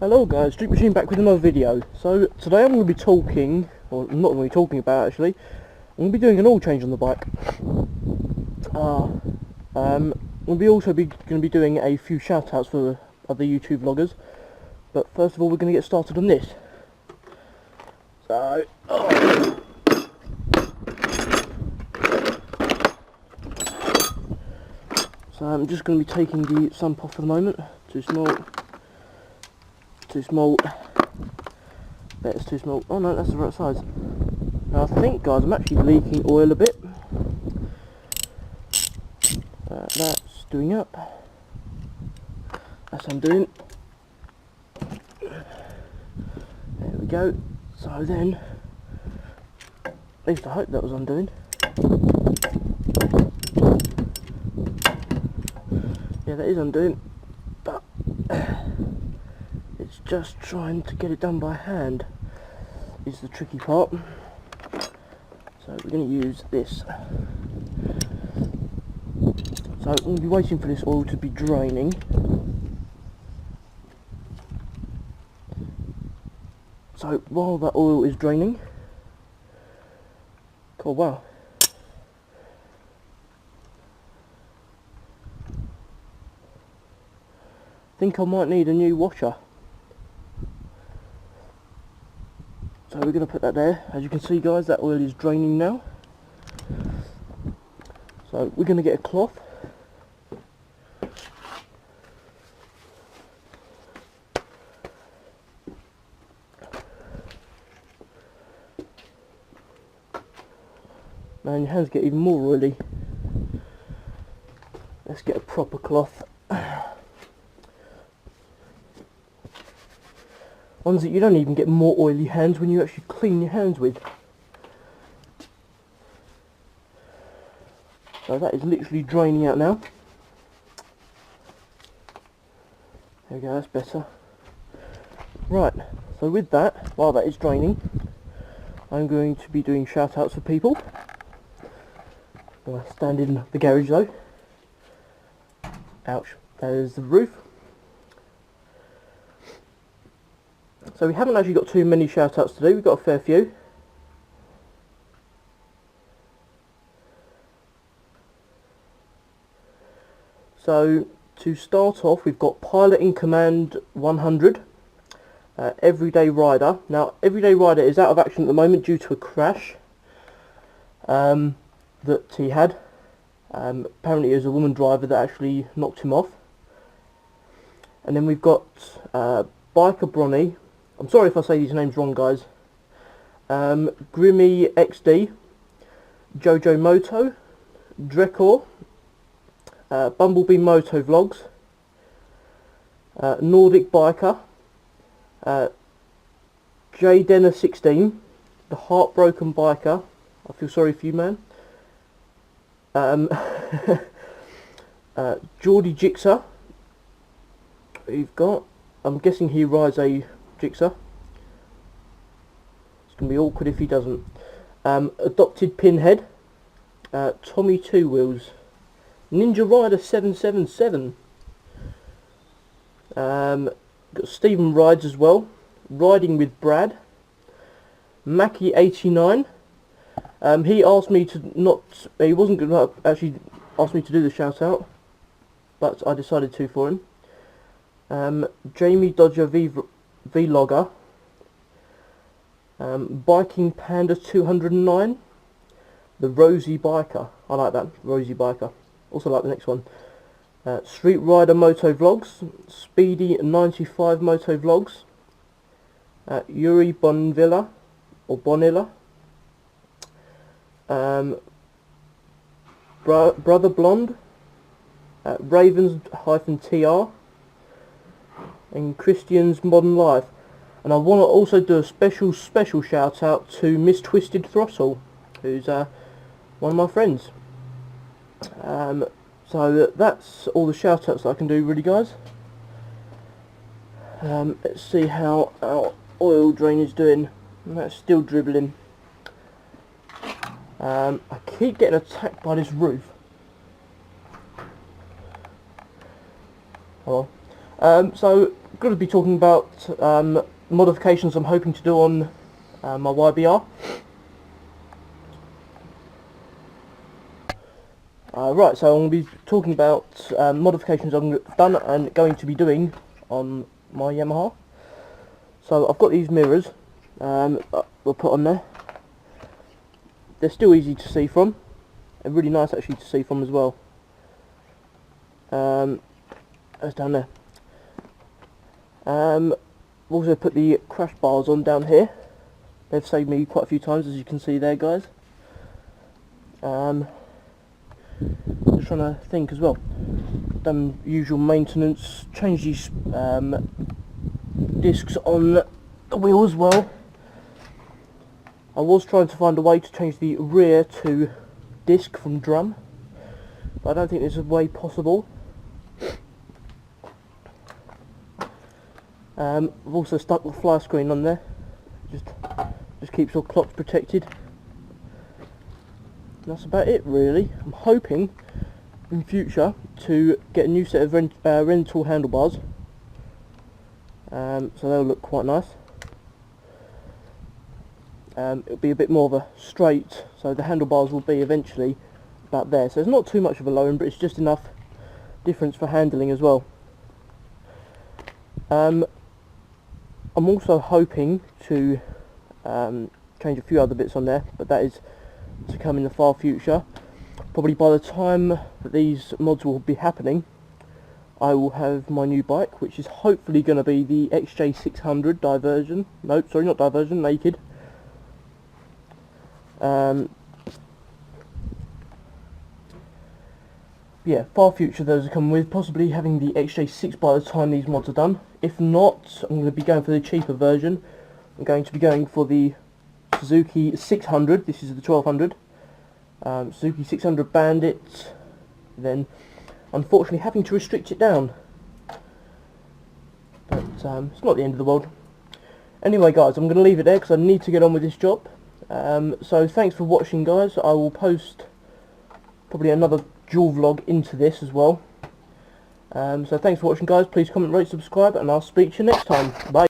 Hello guys, Street Machine back with another video. So today I'm going to be talking, or not really talking about actually, I'm going to be doing an oil change on the bike. I'm going to be doing a few shout outs for other YouTube vloggers, but first of all we're going to get started on this. So, I'm just going to be taking the sump off for the moment. Too small. That's too small. Oh no, that's the right size. Now I think, guys, I'm actually leaking oil a bit. That's doing up. That's undoing. There we go. So then, at least I hope that was undoing. Yeah, that is undoing, but it's just trying to get it done by hand is the tricky part. So we're going to use this. So I'm going to be waiting for this oil to be draining. So while that oil is draining, oh wow, I think I might need a new washer. So we're going to put that there. As you can see, guys, that oil is draining now. So we're going to get a cloth. Man, your hands get even more oily. Let's get a proper cloth. Ones that you don't even get more oily hands when you actually clean your hands with. So that is literally draining out now. There we go, that's better. Right, so with that, while that is draining, I'm going to be doing shout outs for people. I'm going to stand in the garage though. Ouch, there's the roof. So we haven't actually got too many shout outs to do, we've got a fair few. So to start off, we've got Pilot in Command 100, Everyday Rider. Now Everyday Rider is out of action at the moment due to a crash that he had. Apparently it was a woman driver that actually knocked him off. And then we've got Biker Bronny. I'm sorry if I say these names wrong, guys. Grimmy XD, Jojo Moto, Drekor, Bumblebee Moto Vlogs, Nordic Biker, J Denner 16, The Heartbroken Biker. I feel sorry for you, man. Geordie Jigsaw. We've got, I'm guessing he rides a Jigsaw. It's going to be awkward if he doesn't. Adopted Pinhead, Tommy Two Wheels, Ninja Rider 777. Got Stephen Rides as well. Riding with Brad. Mackie 89. He asked me to not. He wasn't going to actually ask me to do the shout out, but I decided to for him. Jamie Dodger Vlogger. Biking Panda 209. The Rosie Biker. I like that, Rosie Biker. Also like the next one. Street Rider Moto Vlogs, Speedy 95 Moto Vlogs, Yuri Bonvilla or Bonilla, Brother Blonde, Ravens-TR, and Christian's Modern Life. And I want to also do a special shout out to Miss Twisted Throttle, who's one of my friends. So that's all the shout outs that I can do, really, guys. Let's see how our oil drain is doing. And that's still dribbling. I keep getting attacked by this roof. Oh. So going to be talking about modifications I'm hoping to do on my YBR. Right, so I'm going to be talking about modifications I've done and going to be doing on my Yamaha. So I've got these mirrors we'll put on there. They're still easy to see from, and really nice actually to see from as well. That's down there. I've also put the crash bars on down here. They've saved me quite a few times, as you can see there, guys. Just trying to think as well. Done usual maintenance, changed these discs on the wheel as well. I was trying to find a way to change the rear to disc from drum, but I don't think there's a way possible. I've also stuck the fly screen on there, just keeps all clocks protected. And that's about it really. I'm hoping in future to get a new set of rental handlebars, so they'll look quite nice. It'll be a bit more of a straight, so the handlebars will be eventually about there, so it's not too much of a lowering, but it's just enough difference for handling as well. I'm also hoping to change a few other bits on there, but that is to come in the far future. Probably by the time that these mods will be happening, I will have my new bike, which is hopefully going to be the XJ600 Diversion. No, sorry, not Diversion, Naked. Yeah, far future those are coming with, possibly having the XJ6 by the time these mods are done. If not, I'm going to be going for the cheaper version. I'm going to be going for the Suzuki 600, this is the 1200. Suzuki 600 Bandit, then unfortunately having to restrict it down. But it's not the end of the world. Anyway guys, I'm going to leave it there because I need to get on with this job. So thanks for watching guys. I will post probably another dual vlog into this as well. So thanks for watching guys. Please comment, rate, subscribe, and I'll speak to you next time. Bye.